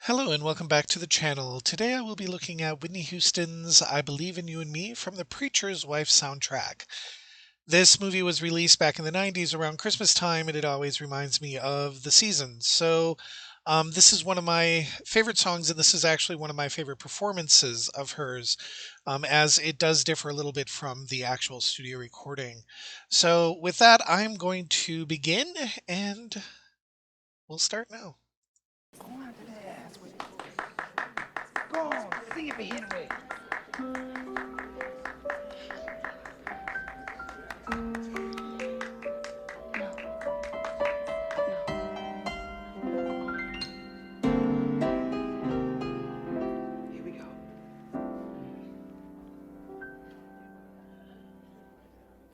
Hello and welcome back to the channel. Today I will be looking at Whitney Houston's I Believe in You and Me from the Preacher's Wife soundtrack. This movie was released back in the 90s around Christmas time, and it always reminds me of the season. This is one of my favorite songs, and this is actually one of my favorite performances of hers, as it does differ a little bit from the actual studio recording. So with that, I'm going to begin, and we'll start now. Go on to the ass with it. Go on, sing it for Henry. Here we go.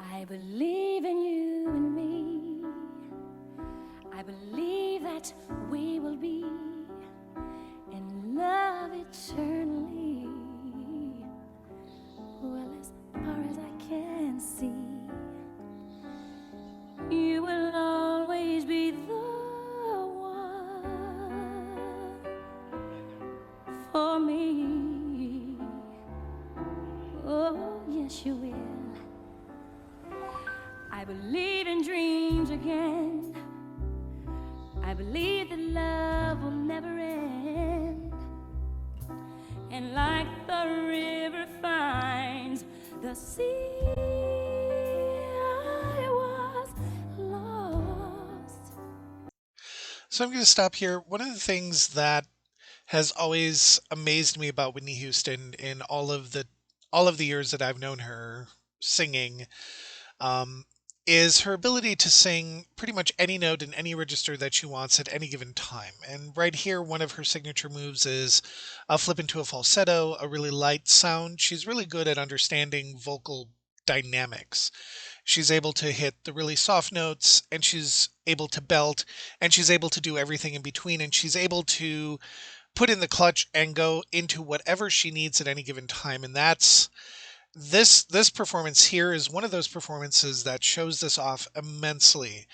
I believe in you and me. I believe that we will be in love eternally. Well, as far as I can see, you will always be the one for me. Oh, yes, you will. I believe in dreams again. I believe that love will never end. And like the river finds the sea, I was lost. So I'm going to stop here. One of the things that has always amazed me about Whitney Houston in all of the years that I've known her singing, um, is her ability to sing pretty much any note in any register that she wants at any given time. And right here, one of her signature moves is a flip into a falsetto, a really light sound. She's really good at understanding vocal dynamics. She's able to hit the really soft notes, and she's able to belt, and she's able to do everything in between, and she's able to put in the clutch and go into whatever she needs at any given time. And that's this performance here is one of those performances that shows this off immensely.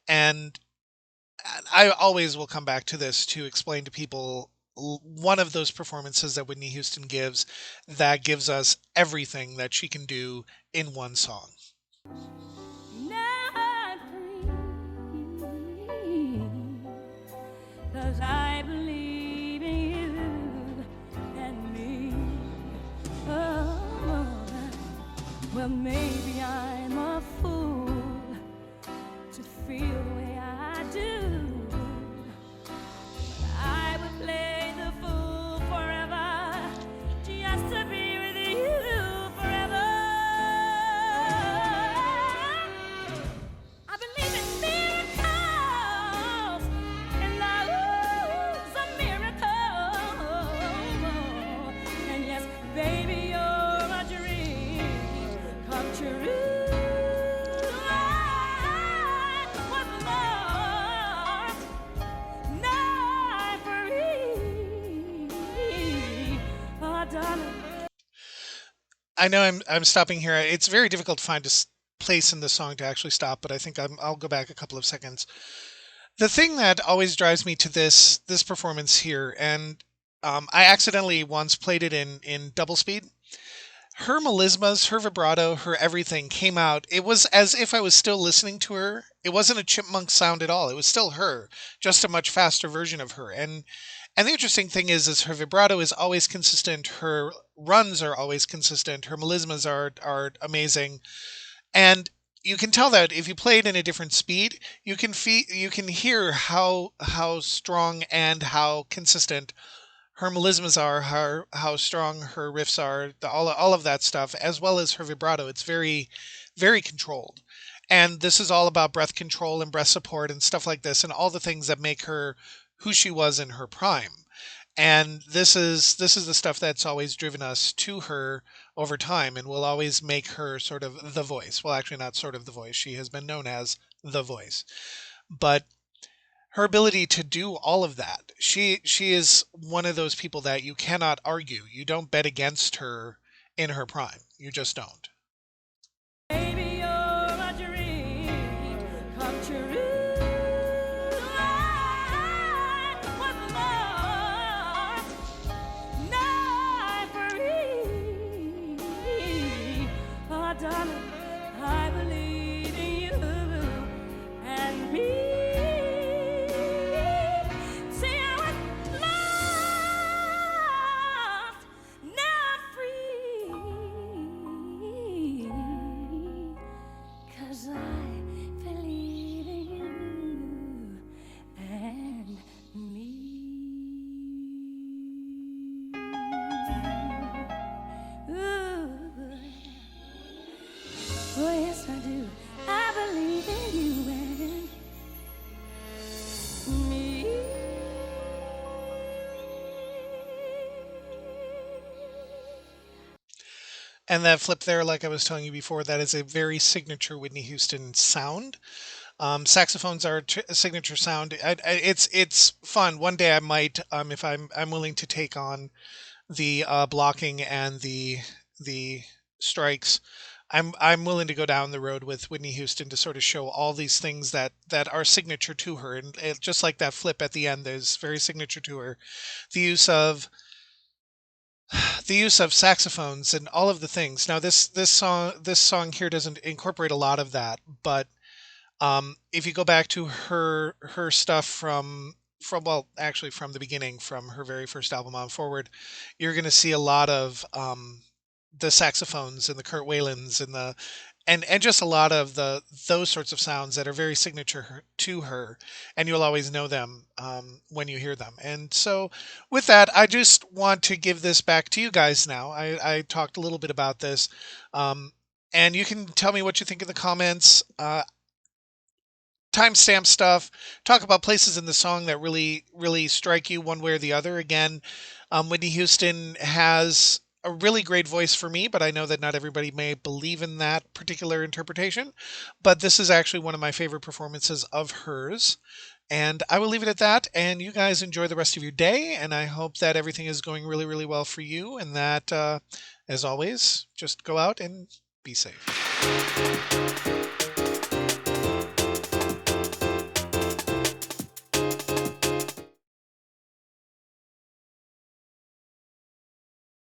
And I always will come back to this to explain to people one of those performances that Whitney Houston gives that gives us everything that she can do in one song. Not free, 'cause I believe in you and me. Oh, well, maybe I'm a fool to feel the way I do. I would play the fool forever just to be with you forever. I believe in miracles, and love's a miracle. And yes, baby, you're a dream come true. I was lost, not free. Oh, darling. I know I'm stopping here. It's very difficult to find a place in the song to actually stop, but I think I'll go back a couple of seconds. The thing that always drives me to this performance here, and I accidentally once played it in double speed. Her melismas, her vibrato, her everything came out. It was as if I was still listening to her. It wasn't a chipmunk sound at all. It was still her, just a much faster version of her. And the interesting thing is her vibrato is always consistent. Her runs are always consistent. Her melismas are amazing. And you can tell that if you play it in a different speed, you can hear how strong and how consistent her melismas are, how strong her riffs are, all of that stuff, as well as her vibrato. It's very, very controlled. And this is all about breath control and breath support and stuff like this, and all the things that make her who she was in her prime. And this is the stuff that's always driven us to her over time, and will always make her sort of the voice. Well, actually, not sort of the voice. She has been known as the voice. But her ability to do all of that, she is one of those people that you cannot argue. You don't bet against her in her prime. You just don't. Baby, you're a dream darling, I believe in you and me. See, I was lost, now I'm free, 'cause I believe in you and me. Ooh. Oh, yes, I do. I believe in you and me. And that flip there, like I was telling you before, that is a very signature Whitney Houston sound. Saxophones are a signature sound. It's fun. One day I might, if I'm willing to take on the blocking and the strikes. I'm willing to go down the road with Whitney Houston to sort of show all these things that are signature to her, and just like that flip at the end is very signature to her. The use of saxophones and all of the things. Now this song here doesn't incorporate a lot of that, but if you go back to her stuff from well, actually from the beginning, from her very first album on forward, you're going to see a lot of the saxophones and the Kurt Whalens and the and just a lot of those sorts of sounds that are very signature to her, and you'll always know them when you hear them. And so, with that, I just want to give this back to you guys now. I talked a little bit about this, and you can tell me what you think in the comments. Timestamp stuff. Talk about places in the song that really strike you one way or the other. Again, Whitney Houston has a really great voice for me, but I know that not everybody may believe in that particular interpretation. But this is actually one of my favorite performances of hers. And I will leave it at that. And you guys enjoy the rest of your day. And I hope that everything is going really, really well for you. And that, as always, just go out and be safe.